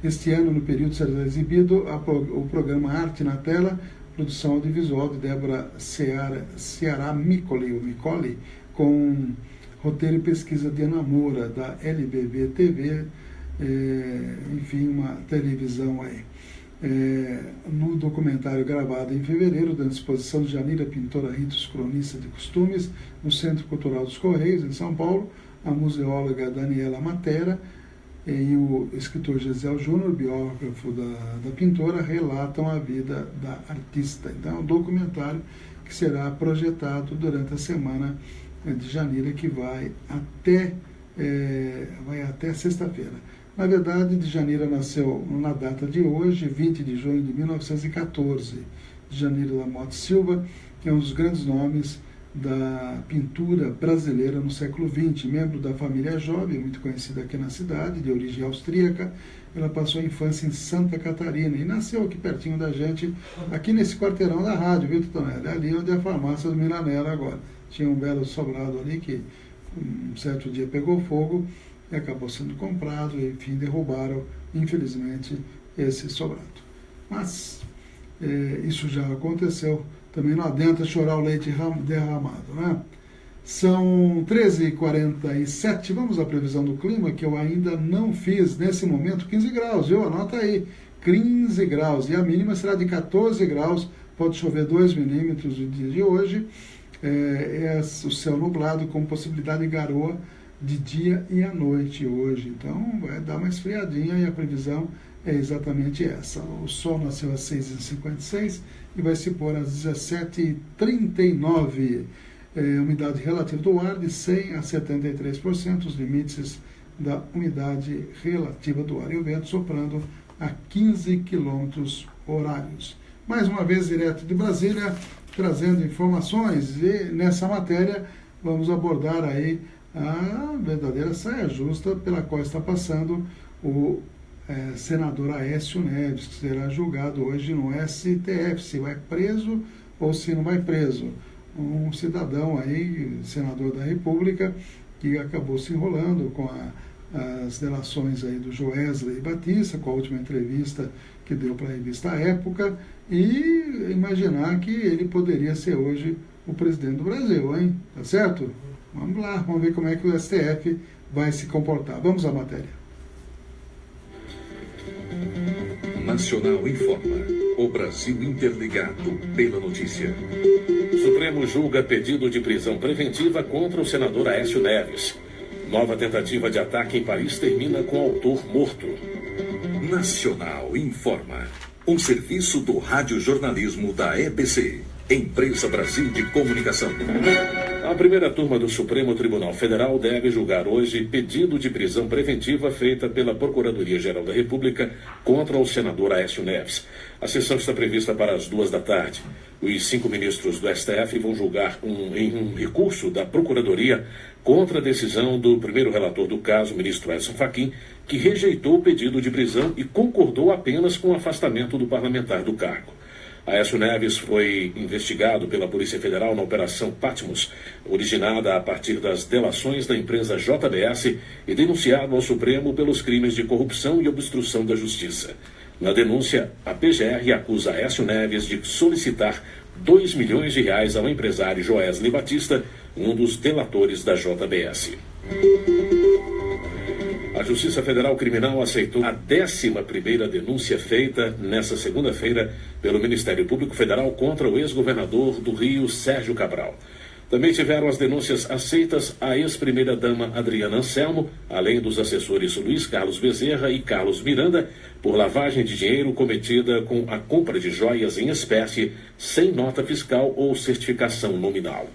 Este ano, no período, será exibido o programa Arte na Tela, produção audiovisual de Débora Ceará Micoli, com roteiro e pesquisa de Ana Moura, da LBB TV, enfim, uma televisão aí. No documentário gravado em fevereiro, da exposição de Janira Pintora Ritos, cronista de costumes, no Centro Cultural dos Correios, em São Paulo, a museóloga Daniela Matera e o escritor Gisel Júnior, biógrafo da pintora, relatam a vida da artista. Então, é um documentário que será projetado durante a semana de janeiro, que vai até sexta-feira. Na verdade, Djanira nasceu na data de hoje, 20 de junho de 1914. Djanira da Mota Silva é um dos grandes nomes da pintura brasileira no século XX, membro da família Jovem, muito conhecida aqui na cidade, de origem austríaca. Ela passou a infância em Santa Catarina e nasceu aqui pertinho da gente, aqui nesse quarteirão da rádio, viu, Tutonelli? Ali onde é a farmácia do Milanera agora. Tinha um belo sobrado ali que um certo dia pegou fogo e acabou sendo comprado, e, enfim, derrubaram, infelizmente, esse sobrado. Mas isso já aconteceu, também não adianta chorar o leite derramado, né? São 13h47, vamos à previsão do clima, que eu ainda não fiz nesse momento. 15 graus, viu? Anota aí, 15 graus, e a mínima será de 14 graus, pode chover 2 milímetros no dia de hoje, o céu nublado com possibilidade de garoa de dia e à noite hoje, então vai dar uma esfriadinha e a previsão é exatamente essa. O sol nasceu às 6h56 e vai se pôr às 17h39. Umidade relativa do ar de 100% a 73%, os limites da umidade relativa do ar, e o vento soprando a 15 km horários. Mais uma vez, direto de Brasília, trazendo informações, e nessa matéria vamos abordar aí a verdadeira saia justa pela qual está passando o senador Aécio Neves, que será julgado hoje no STF, se vai preso ou se não vai preso. Um cidadão aí, senador da República, que acabou se enrolando com as delações aí do Joesley Batista, com a última entrevista que deu para a revista Época, e imaginar que ele poderia ser hoje o presidente do Brasil, hein? Tá certo? Vamos lá, vamos ver como é que o STF vai se comportar. Vamos à matéria. Nacional informa. O Brasil interligado pela notícia. Supremo julga pedido de prisão preventiva contra o senador Aécio Neves. Nova tentativa de ataque em Paris termina com autor morto. Nacional informa. Um serviço do radiojornalismo da EBC, Empresa Brasil de Comunicação. A primeira turma do Supremo Tribunal Federal deve julgar hoje pedido de prisão preventiva feita pela Procuradoria-Geral da República contra o senador Aécio Neves. A sessão está prevista para as 14h. Os 5 ministros do STF vão julgar em um recurso da Procuradoria contra a decisão do primeiro relator do caso, ministro Edson Fachin, que rejeitou o pedido de prisão e concordou apenas com o afastamento do parlamentar do cargo. Aécio Neves foi investigado pela Polícia Federal na Operação Patmos, originada a partir das delações da empresa JBS e denunciado ao Supremo pelos crimes de corrupção e obstrução da justiça. Na denúncia, a PGR acusa Aécio Neves de solicitar R$2 milhões ao empresário Joesley Batista, um dos delatores da JBS. A Justiça Federal Criminal aceitou a 11ª denúncia feita nesta segunda-feira pelo Ministério Público Federal contra o ex-governador do Rio, Sérgio Cabral. Também tiveram as denúncias aceitas a ex-primeira-dama Adriana Anselmo, além dos assessores Luiz Carlos Bezerra e Carlos Miranda, por lavagem de dinheiro cometida com a compra de joias em espécie, sem nota fiscal ou certificação nominal.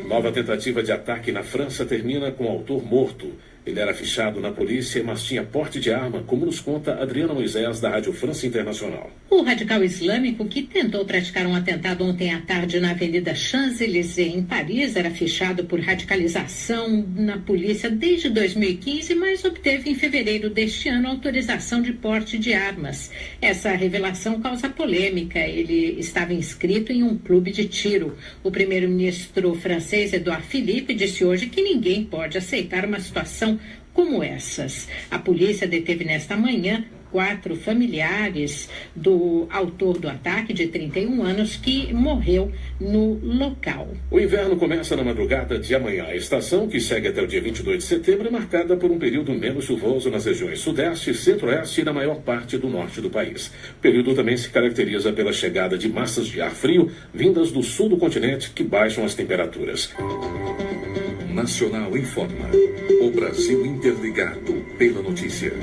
Nova tentativa de ataque na França termina com autor morto. Ele era fichado na polícia, mas tinha porte de arma, como nos conta Adriana Moisés, da Rádio França Internacional. O radical islâmico que tentou praticar um atentado ontem à tarde na Avenida Champs-Élysées, em Paris, era fichado por radicalização na polícia desde 2015, mas obteve em fevereiro deste ano autorização de porte de armas. Essa revelação causa polêmica. Ele estava inscrito em um clube de tiro. O primeiro-ministro francês, Edouard Philippe, disse hoje que ninguém pode aceitar uma situação como essas. A polícia deteve nesta manhã 4 familiares do autor do ataque, de 31 anos, que morreu no local. O inverno começa na madrugada de amanhã. A estação, que segue até o dia 22 de setembro, é marcada por um período menos chuvoso nas regiões sudeste, centro-oeste e na maior parte do norte do país. O período também se caracteriza pela chegada de massas de ar frio vindas do sul do continente, que baixam as temperaturas. Nacional informa. O Brasil interligado pela notícia.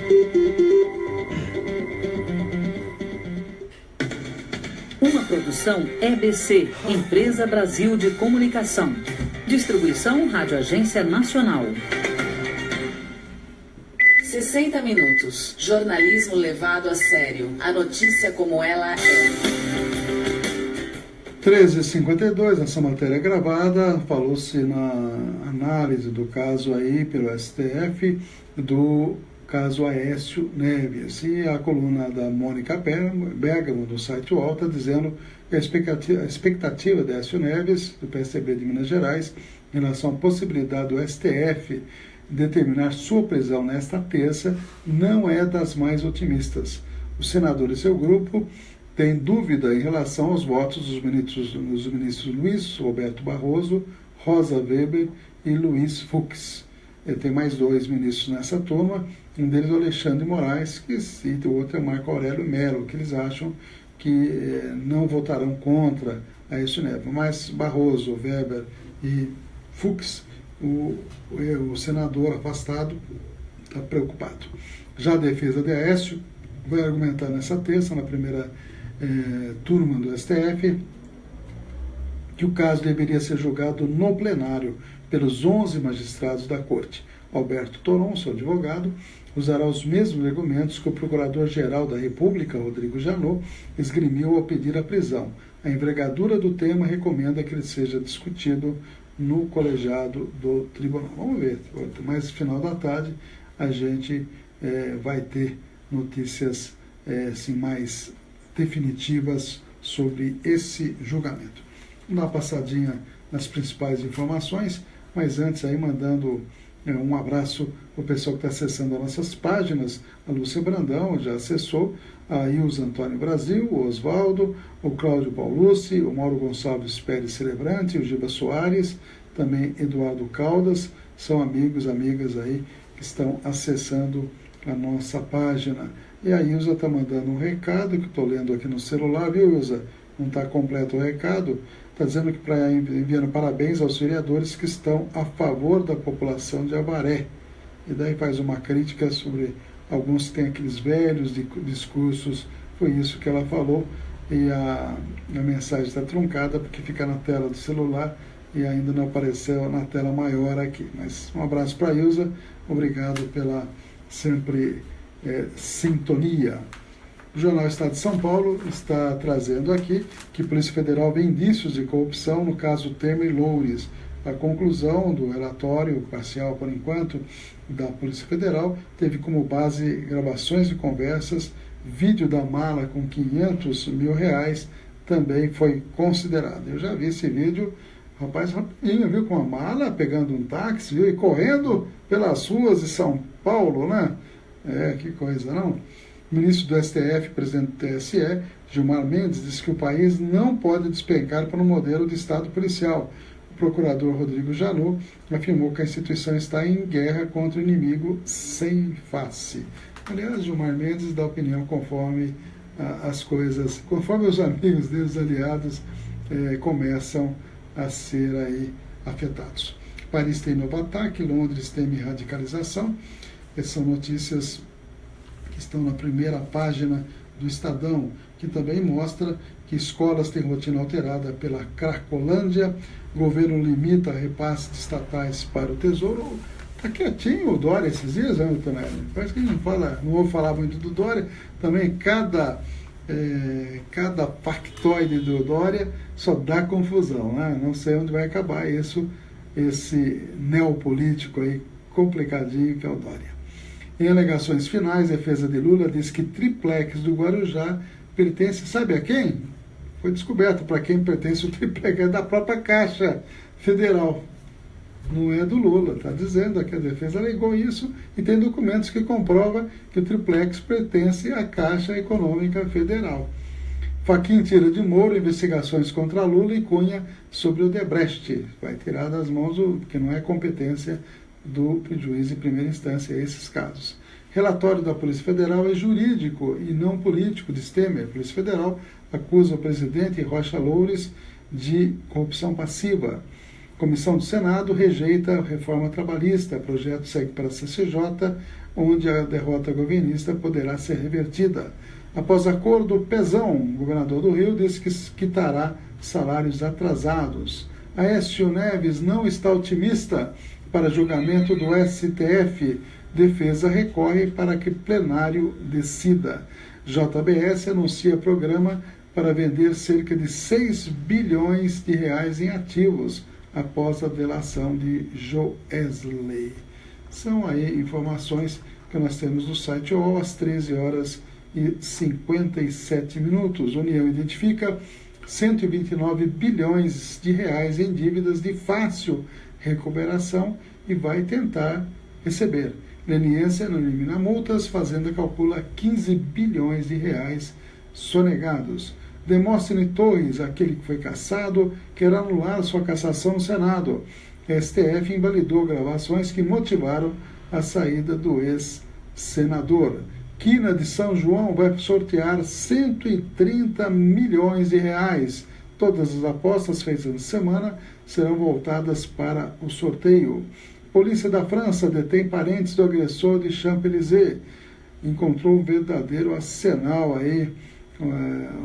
Uma produção EBC, Empresa Brasil de Comunicação. Distribuição Rádio Agência Nacional. 60 minutos. Jornalismo levado a sério. A notícia como ela é. 13h52, essa matéria gravada, falou-se na análise do caso aí pelo STF, do caso Aécio Neves. E a coluna da Mônica Bergamo, do site UOL, está dizendo que a expectativa de Aécio Neves, do PSDB de Minas Gerais, em relação à possibilidade do STF determinar sua prisão nesta terça, não é das mais otimistas. O senador e seu grupo têm dúvida em relação aos votos dos ministros Luiz Roberto Barroso, Rosa Weber e Luiz Fux. Tem mais 2 ministros nessa turma, um deles é o Alexandre de Moraes, e o outro é Marco Aurélio Mello, que eles acham que não votarão contra Aécio Neves. Mas Barroso, Weber e Fux, o senador afastado, está preocupado. Já a defesa de Aécio vai argumentar nessa terça, na primeira turma do STF, que o caso deveria ser julgado no plenário pelos 11 magistrados da Corte. Alberto Toron, seu advogado, usará os mesmos argumentos que o Procurador-Geral da República, Rodrigo Janot, esgrimiu ao pedir a prisão. A envergadura do tema recomenda que ele seja discutido no colegiado do tribunal. Vamos ver, mas no final da tarde a gente vai ter notícias assim, mais definitivas sobre esse julgamento. Vamos dar uma passadinha nas principais informações, mas antes aí mandando um abraço para o pessoal que está acessando as nossas páginas. A Lúcia Brandão já acessou, a Ilza Antônio Brasil, o Oswaldo, o Cláudio Paulucci, o Mauro Gonçalves Pérez Celebrante, o Giba Soares, também Eduardo Caldas, são amigos, amigas aí que estão acessando a nossa página. E a Ilza está mandando um recado que estou lendo aqui no celular, viu, Ilza? Não está completo o recado. Está dizendo que enviando parabéns aos vereadores que estão a favor da população de Avaré. E daí faz uma crítica sobre alguns que têm aqueles velhos discursos. Foi isso que ela falou. E a mensagem está truncada porque fica na tela do celular e ainda não apareceu na tela maior aqui. Mas um abraço para a Ilza. Obrigado pela sempre sintonia. O Jornal Estado de São Paulo está trazendo aqui que a Polícia Federal vê indícios de corrupção no caso Temer Loures. A conclusão do relatório parcial, por enquanto, da Polícia Federal teve como base gravações de conversas, vídeo da mala com R$500 mil também foi considerado. Eu já vi esse vídeo, rapaz, rapidinho, viu, com a mala, pegando um táxi, viu, e correndo pelas ruas de São Paulo, né? Que coisa, não? O ministro do STF, presidente do TSE, Gilmar Mendes, disse que o país não pode despencar para um modelo de Estado policial. O procurador Rodrigo Janot afirmou que a instituição está em guerra contra o inimigo sem face. Aliás, Gilmar Mendes dá opinião conforme as coisas, conforme os amigos deles, aliados, começam a ser aí afetados. Paris tem novo ataque, Londres teme radicalização. Essas são notícias que estão na primeira página do Estadão, que também mostra que escolas têm rotina alterada pela Cracolândia, governo limita repasse de estatais para o Tesouro. Está quietinho o Dória esses dias, né, Tonelli? Parece que não vou falar muito do Dória. Também cada factoide do Dória só dá confusão, né? Não sei onde vai acabar esse neopolítico aí complicadinho que é o Dória. Em alegações finais, a defesa de Lula diz que triplex do Guarujá pertence, sabe a quem? Foi descoberto para quem pertence o triplex, é da própria Caixa Federal. Não é do Lula, está dizendo que a defesa alegou isso e tem documentos que comprovam que o triplex pertence à Caixa Econômica Federal. Fachin tira de Moro investigações contra Lula e Cunha sobre o Odebrecht. Vai tirar das mãos o que não é competência do juiz de primeira instância esses casos. Relatório da Polícia Federal é jurídico e não político, diz Temer. A Polícia Federal acusa o presidente Rocha Loures de corrupção passiva. Comissão do Senado rejeita a reforma trabalhista. O projeto segue para a CCJ, onde a derrota governista poderá ser revertida. Após acordo, Pezão, governador do Rio, disse que quitará salários atrasados. Aécio Neves não está otimista para julgamento do STF. Defesa recorre para que plenário decida. JBS anuncia programa para vender cerca de 6 bilhões de reais em ativos após a delação de Joesley. São aí informações que nós temos no site UOL às 13h57. União identifica 129 bilhões de reais em dívidas de fácil recuperação e vai tentar receber. Leniência não elimina multas, Fazenda calcula 15 bilhões de reais sonegados. Demóstenes Torres, aquele que foi cassado, quer anular sua cassação no Senado. STF invalidou gravações que motivaram a saída do ex-senador. Quina de São João vai sortear 130 milhões de reais. Todas as apostas feitas na semana serão voltadas para o sorteio. Polícia da França detém parentes do agressor de Champs-Élysées. Encontrou um verdadeiro arsenal aí,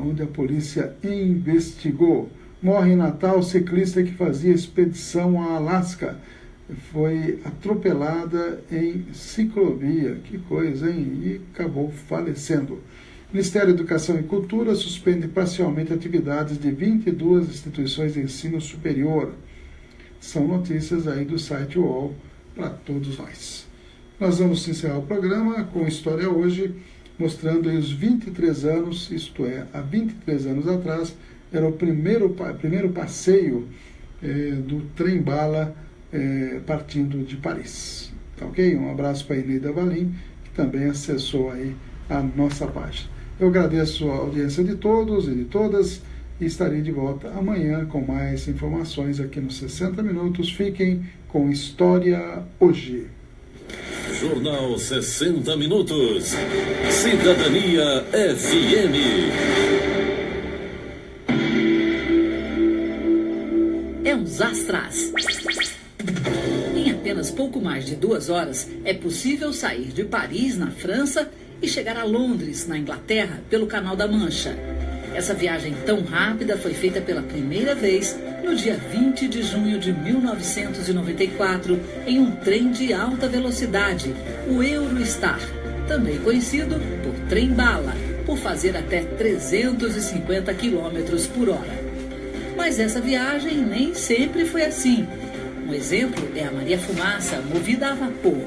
onde a polícia investigou. Morre em Natal ciclista que fazia expedição a Alasca. Foi atropelada em ciclovia. Que coisa, hein? E acabou falecendo. Ministério da Educação e Cultura suspende parcialmente atividades de 22 instituições de ensino superior. São notícias aí do site UOL para todos nós. Nós vamos encerrar o programa com História Hoje, mostrando aí os 23 anos, isto é, há 23 anos atrás, era o primeiro passeio do trem-bala partindo de Paris. Tá ok? Um abraço para a Eneida Valim, que também acessou aí a nossa página. Eu agradeço a audiência de todos e de todas e estarei de volta amanhã com mais informações aqui nos 60 Minutos. Fiquem com História Hoje. Jornal 60 Minutos. Cidadania FM. É uns astras. Em apenas pouco mais de 2 horas, é possível sair de Paris, na França, e chegar a Londres, na Inglaterra, pelo Canal da Mancha. Essa viagem tão rápida foi feita pela primeira vez no dia 20 de junho de 1994, em um trem de alta velocidade, o Eurostar, também conhecido por trem-bala, por fazer até 350 km por hora. Mas essa viagem nem sempre foi assim. Um exemplo é a Maria Fumaça, movida a vapor.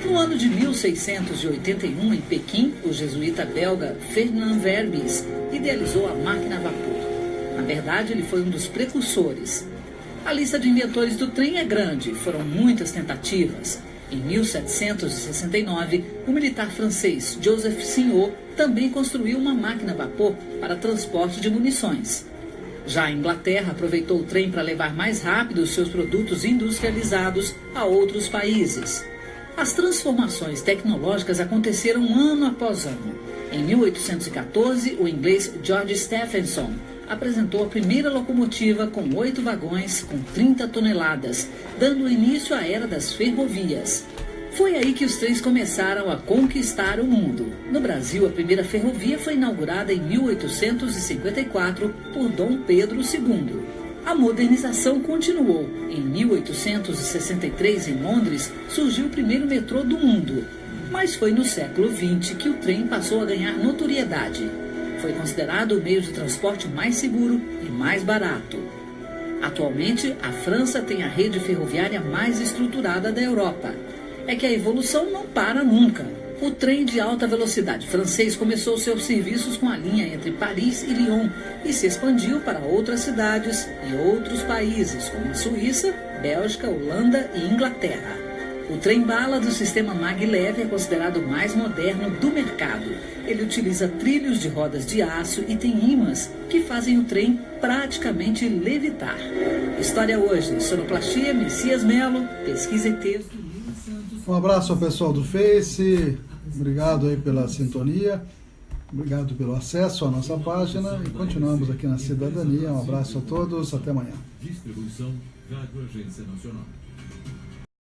No ano de 1681, em Pequim, o jesuíta belga Fernand Verbis idealizou a máquina a vapor. Na verdade, ele foi um dos precursores. A lista de inventores do trem é grande, foram muitas tentativas. Em 1769, o militar francês Joseph Signot também construiu uma máquina a vapor para transporte de munições. Já a Inglaterra aproveitou o trem para levar mais rápido os seus produtos industrializados a outros países. As transformações tecnológicas aconteceram ano após ano. Em 1814, o inglês George Stephenson apresentou a primeira locomotiva com 8 vagões com 30 toneladas, dando início à era das ferrovias. Foi aí que os trens começaram a conquistar o mundo. No Brasil, a primeira ferrovia foi inaugurada em 1854 por Dom Pedro II. A modernização continuou. Em 1863, em Londres, surgiu o primeiro metrô do mundo. Mas foi no século XX que o trem passou a ganhar notoriedade. Foi considerado o meio de transporte mais seguro e mais barato. Atualmente, a França tem a rede ferroviária mais estruturada da Europa. É que a evolução não para nunca. O trem de alta velocidade francês começou seus serviços com a linha entre Paris e Lyon e se expandiu para outras cidades e outros países, como a Suíça, Bélgica, Holanda e Inglaterra. O trem-bala do sistema maglev é considerado o mais moderno do mercado. Ele utiliza trilhos de rodas de aço e tem imãs que fazem o trem praticamente levitar. História hoje, sonoplastia, Messias Melo, pesquisa e texto. Um abraço ao pessoal do Face, obrigado aí pela sintonia, obrigado pelo acesso à nossa página e continuamos aqui na Cidadania. Um abraço a todos, até amanhã. Distribuição Rádio Agência Nacional.